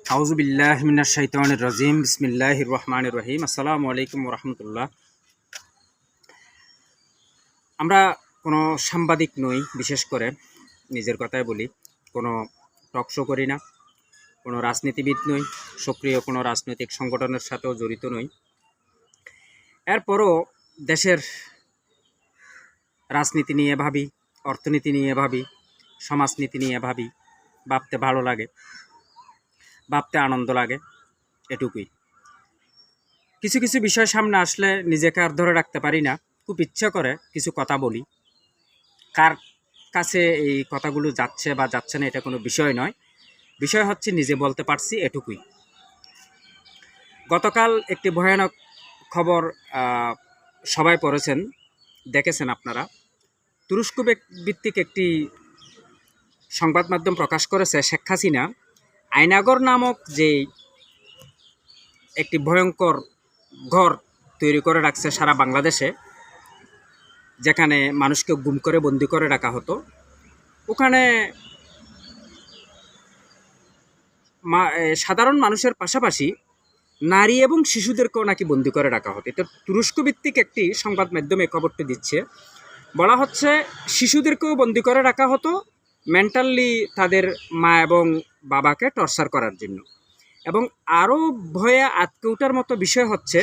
আউযুবিল্লাহি মিনাশ শাইতানির রাজিম বিসমিল্লাহির রহমানির রহিম। আসসালামু আলাইকুম ওয়া রাহমাতুল্লাহ। আমরা কোনো সাংবাদিক নই, বিশেষ করে নিজের কথাই বলি। কোনো টক শো করি না, কোনো রাজনীতিবিদ নই, সক্রিয় কোনো রাজনৈতিক সংগঠনের সাথেও জড়িত নই। এরপরও দেশের রাজনীতি নিয়ে ভাবি, অর্থনীতি নিয়ে ভাবি, সমাজনীতি নিয়ে ভাবি। ভাবতে ভালো লাগে, ভাবতে আনন্দ লাগে, এটুকুই। কিছু কিছু বিষয় সামনে আসলে নিজেকে আর ধরে রাখতে পারি না, খুব ইচ্ছা করে কিছু কথা বলি। কার কাছে এই কথাগুলো যাচ্ছে বা যাচ্ছে না এটা কোনো বিষয় নয়, বিষয় হচ্ছে নিজে বলতে পারছি, এটুকুই। গতকাল একটি ভয়ানক খবর সবাই পড়েছেন, দেখেছেন আপনারা। তুরস্ক ভিত্তিক একটি সংবাদ মাধ্যম প্রকাশ করেছে, শেখ হাসিনা আয়নাগর নামক যে একটি ভয়ঙ্কর ঘর তৈরি করে রাখছে সারা বাংলাদেশে, যেখানে মানুষকে গুম করে বন্দি করে রাখা হতো। ওখানে সাধারণ মানুষের পাশাপাশি নারী এবং শিশুদেরকেও নাকি বন্দি করে রাখা হতো। এটা তুরস্ক ভিত্তিক একটি সংবাদ মাধ্যমে খবরটি দিচ্ছে। বলা হচ্ছে শিশুদেরকেও বন্দি করে রাখা হতো মেন্টালি তাদের মা এবং বাবাকে টর্চার করার জন্য। এবং আরও ভয়ে আটকে ওঠার মতো বিষয় হচ্ছে,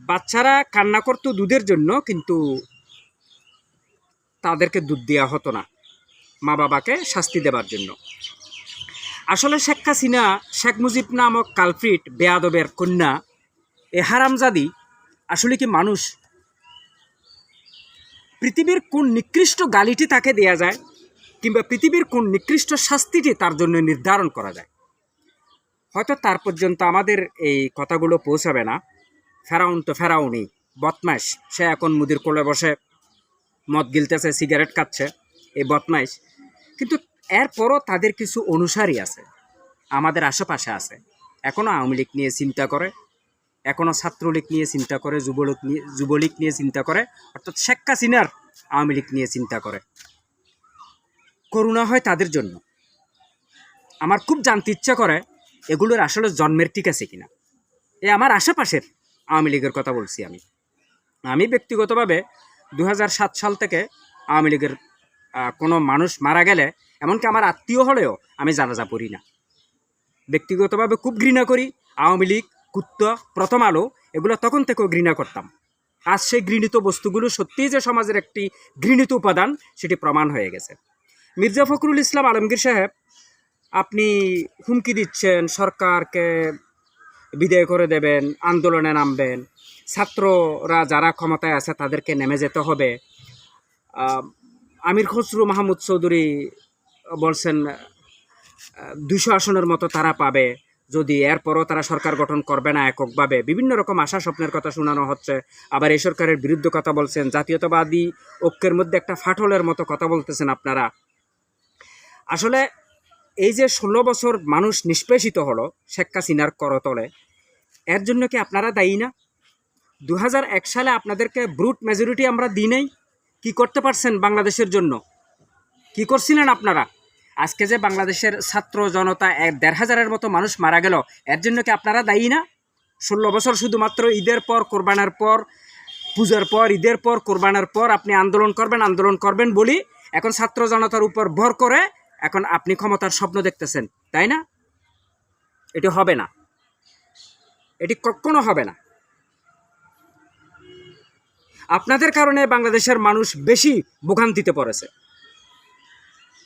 বাচ্চারা কান্না করতো দুধের জন্য, কিন্তু তাদেরকে দুধ দেওয়া হতো না মা বাবাকে শাস্তি দেবার জন্য। আসলে শেখ হাসিনা, শেখ মুজিব নামক কালপ্রিট বেয়াদবের কন্যা, এ হারামজাদি আসলে কি মানুষ? পৃথিবীর কোন নিকৃষ্ট গালিটি তাকে দেয়া যায়, কিংবা পৃথিবীর কোন নিকৃষ্ট শাস্তিটি তার জন্য নির্ধারণ করা যায়? হয়তো তার পর্যন্ত আমাদের এই কথাগুলো পৌঁছাবে না। ফেরাউন তো ফেরাউনই, বদমাইশ। সে এখন মুদির কোলে বসে মদ গিলতেছে, সিগারেট খাচ্ছে, এই বদমাইশ। কিন্তু এরপরও তাদের কিছু অনুসারী আছে, আমাদের আশেপাশে আছে, এখনও আওয়ামী লীগ নিয়ে চিন্তা করে, এখনও ছাত্রলীগ নিয়ে চিন্তা করে, যুবলীগ নিয়ে চিন্তা করে, অর্থাৎ শেখ হাসিনার আওয়ামী লীগ নিয়ে চিন্তা করে। করুণা হয় তাদের জন্য। আমার খুব জানতে ইচ্ছা করে এগুলোর আসলে জন্মের ঠিক আছে কিনা। আমার আশেপাশের আওয়ামী লীগের কথা বলছি। আমি ব্যক্তিগতভাবে 2007 সাল থেকে আওয়ামী লীগের কোনো মানুষ মারা গেলে, এমনকি আমার আত্মীয় হলেও আমি জানাজা পড়ি না। ব্যক্তিগতভাবে খুব ঘৃণা করি আওয়ামী লীগ, কুত্তা, প্রথম আলো, এগুলো তখন থেকেও ঘৃণা করতাম। আজ সেই ঘৃণিত বস্তুগুলো সত্যিই যে সমাজের একটি ঘৃণিত উপাদান, সেটি প্রমাণ হয়ে গেছে। মির্জা ফখরুল ইসলাম আলমগীর সাহেব, আপনি হুমকি দিচ্ছেন সরকারকে বিদায় করে দেবেন, আন্দোলনে নামবেন, ছাত্ররা যারা ক্ষমতায় আছে তাদেরকে নেমে যেতে হবে। আমির খসরু মাহমুদ চৌধুরী বলছেন 200 আসনের মতো তারা পাবে যদি, এরপরও তারা সরকার গঠন করবে না এককভাবে। বিভিন্ন রকম আশা স্বপ্নের কথা শোনানো হচ্ছে। আবার এই সরকারের বিরুদ্ধে কথা বলছেন, জাতীয়তাবাদী ঐক্যের মধ্যে একটা ফাটলের মতো কথা বলতেছেন আপনারা। আসলে এই যে 16 বছর মানুষ নিষ্পেষিত হলো শেখ হাসিনার করতলে, এর জন্য কি আপনারা দায়ী না? 2001 সালে আপনাদেরকে ব্রুট মেজরিটি আমরা দিই নাই? কী করতে পারছেন বাংলাদেশের জন্য? কি করছিলেন আপনারা? আজকে যে বাংলাদেশের ছাত্র জনতা 1,500-এর মতো মানুষ মারা গেল, এর জন্য কি আপনারা দায়ী না? 16 বছর শুধুমাত্র ঈদের পর, কোরবানের পর, পূজার পর, ঈদের পর, কোরবানের পর আপনি আন্দোলন করবেন বলি এখন ছাত্র জনতার উপর ভর করে এখন আপনি ক্ষমতার স্বপ্ন দেখতেছেন, তাই না? এটি হবে না, এটি কখনো হবে না। আপনাদের কারণে বাংলাদেশের মানুষ বেশি ভোগান্তিতে পড়েছে।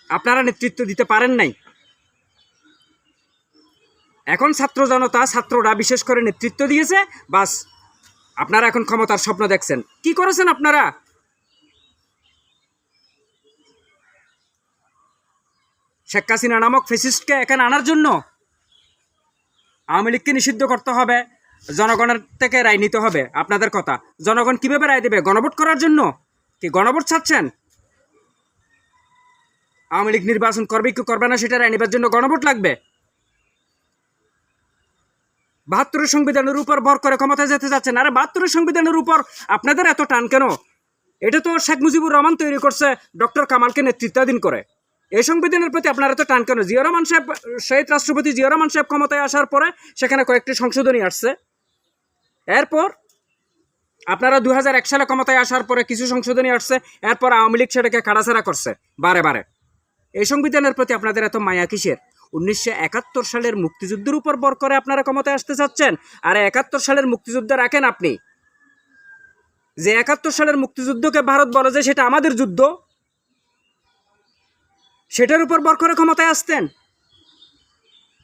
আপনারা নেতৃত্ব দিতে পারেন নাই। এখন ছাত্র জনতা, ছাত্ররা বিশেষ করে নেতৃত্ব দিয়েছে, বাস আপনারা এখন ক্ষমতার স্বপ্ন দেখছেন। কি করেছেন আপনারা? শেখ হাসিনা নামক ফ্যাসিস্টকে এখানে আনার জন্য আওয়ামী লীগকে নিষিদ্ধ করতে হবে, জনগণের থেকে রায় নিতে হবে। আপনাদের কথা, জনগণ কিভাবে রায় দেবে? গণভোট করার জন্য? কি গণভোট চাচ্ছেন? আওয়ামী লীগ নির্বাচন করবে কি করবে না সেটা রায় নেবার জন্য গণভোট লাগবে? 72 সংবিধানের উপর ভর করে ক্ষমতায় যেতে যাচ্ছেন। আরে 72 সংবিধানের উপর আপনাদের এত টান কেন? এটা তো শেখ মুজিবুর রহমান তৈরি করছে ডক্টর কামালকে নেতৃত্বাধীন করে। এই সংবিধানের প্রতি আপনারা তো টান কেন? জিয়া রহমান সাহেব, শহীদ রাষ্ট্রপতি জিয়া রহমান সাহেব ক্ষমতায় আসার পরে সেখানে কয়েকটি সংশোধনী আসছে। এরপর আপনারা 2001 সালে ক্ষমতায় আসার পরে কিছু সংশোধনী আসছে। এরপর আওয়ামী লীগ সেটাকে কাড়াছাড়া করছে বারে বারে। এই সংবিধানের প্রতি আপনাদের এত মায়া কিসের? 1971 সালের মুক্তিযুদ্ধের উপর ভর করে আপনারা ক্ষমতায় আসতে চাচ্ছেন। আর 71 সালের মুক্তিযুদ্ধ রাখেন আপনি, যে 71 সালের মুক্তিযুদ্ধকে ভারত বলে যে সেটা আমাদের যুদ্ধ, সেটার উপর ভর করে ক্ষমতায় আসতেন।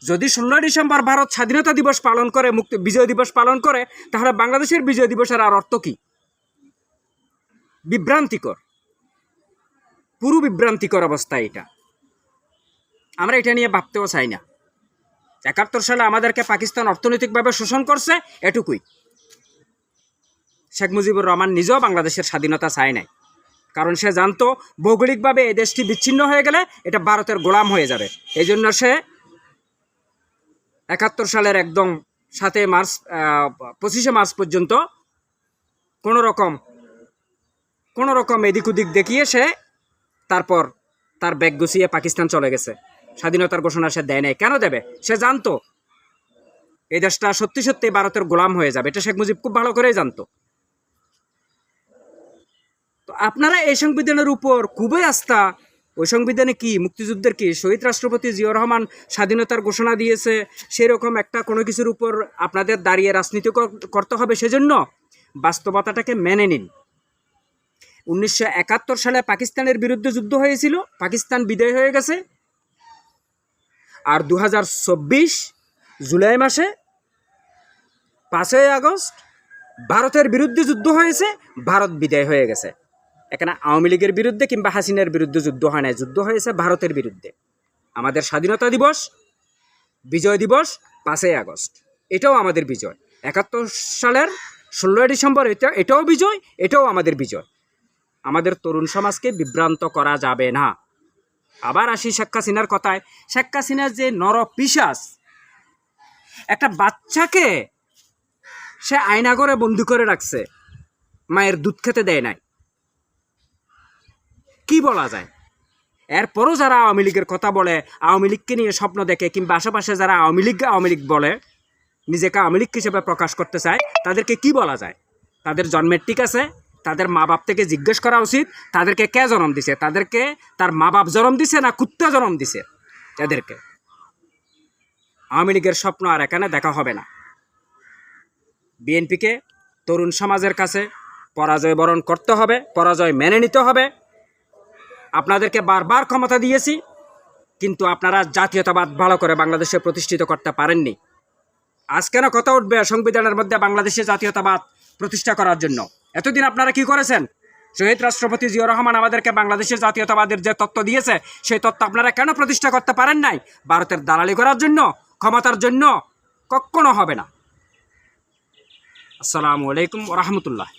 যদি 16 ডিসেম্বর ভারত স্বাধীনতা দিবস পালন করে, বিজয় দিবস পালন করে, তাহলে বাংলাদেশের বিজয় দিবসের আর অর্থ কি? বিভ্রান্তিকর, পুরো বিভ্রান্তিকর অবস্থা এটা। আমরা এটা নিয়ে ভাবতেও চাই না। 71 সালে আমাদেরকে পাকিস্তান অর্থনৈতিকভাবে শোষণ করছে, এটুকুই। শেখ মুজিবুর রহমান নিজেও বাংলাদেশের স্বাধীনতা চায় নাই, কারণ সে জানতো ভৌগোলিকভাবে এই দেশটি বিচ্ছিন্ন হয়ে গেলে এটা ভারতের গোলাম হয়ে যাবে। এই জন্য সে 71 সালের একদম 25শে মার্চ পর্যন্ত কোনো রকম এদিক ওদিক দেখিয়ে সে তারপর তার ব্যাগ গুছিয়ে পাকিস্তান চলে গেছে। স্বাধীনতার ঘোষণা সে দেয় নাই। কেন দেবে? সে জানতো এই দেশটা সত্যি সত্যি ভারতের গোলাম হয়ে যাবে। এটা শেখ মুজিব খুব ভালো করেই জানতো। তো আপনারা এই সংবিধানের উপর খুবই আস্থা। ওই সংবিধানে কি মুক্তিযুদ্ধের কি শহীদ রাষ্ট্রপতি জিয়া রহমান স্বাধীনতার ঘোষণা দিয়েছে, সেরকম একটা কোনো কিছুর উপর আপনাদের দাঁড়িয়ে রাজনীতি করতে হবে? সেজন্য বাস্তবতাটাকে মেনে নিন। 1971 সালে পাকিস্তানের বিরুদ্ধে যুদ্ধ হয়েছিল, পাকিস্তান বিদায় হয়ে গেছে। আর 2024 জুলাই মাসে 5ই আগস্ট ভারতের বিরুদ্ধে যুদ্ধ হয়েছে, ভারত বিদায় হয়ে গেছে। এখানে আওয়ামী লীগের বিরুদ্ধে কিংবা হাসিনার বিরুদ্ধে যুদ্ধ হয় নাই, যুদ্ধ হয়েছে ভারতের বিরুদ্ধে। আমাদের স্বাধীনতা দিবস, বিজয় দিবস 5ই আগস্ট, এটাও আমাদের বিজয়। 71 সালের 16 ডিসেম্বর এটাও বিজয়, এটাও আমাদের বিজয়। আমাদের তরুণ সমাজকে বিভ্রান্ত করা যাবে না। আবার আসি শেখ হাসিনার কথায়। শেখ হাসিনা যে নরপিশাচ, একটা বাচ্চাকে সে আয়নাঘরে বন্দি করে রাখছে, মায়ের দুধ খেতে দেয় নাই। কি বলা যায়? এরপরও যারা আওয়ামী লীগের কথা বলে, আওয়ামী লীগকে নিয়ে স্বপ্ন দেখে, কিংবা আশেপাশে যারা আওয়ামী লীগ বলে, নিজেকে আওয়ামী লীগ হিসেবে প্রকাশ করতে চায়, তাদেরকে কি বলা যায়? তাদের জন্মের ঠিক আছে? তাদের মা বাপ থেকে জিজ্ঞেস করা উচিত তাদেরকে কে জন্ম দিছে। তাদেরকে তার মা বাপ জন্ম দিছে না কুত্তা জন্ম দিছে? এদেরকে আওয়ামী লীগের স্বপ্ন আর এখানে দেখা হবে না। বিএনপিকে তরুণ সমাজের কাছে পরাজয় বরণ করতে হবে, পরাজয় মেনে নিতে হবে। আপনাদেরকে বারবার ক্ষমতা দিয়েছি, কিন্তু আপনারা জাতীয়তাবাদ ভালো করে বাংলাদেশে প্রতিষ্ঠিত করতে পারেননি। আজ কেন কথা উঠবে সংবিধানের মধ্যে বাংলাদেশে জাতীয়তাবাদ প্রতিষ্ঠা করার জন্য? এতদিন আপনারা কি করেছেন? শহীদ রাষ্ট্রপতি জিয়া রহমান আমাদেরকে বাংলাদেশের জাতীয়তাবাদের যে তত্ত্ব দিয়েছে, সেই তত্ত্ব আপনারা কেন প্রতিষ্ঠা করতে পারেন নাই? ভারতের দালালি করার জন্য, ক্ষমতার জন্য? কখনো হবে না। আসসালামু আলাইকুম ওয়া রাহমাতুল্লাহ।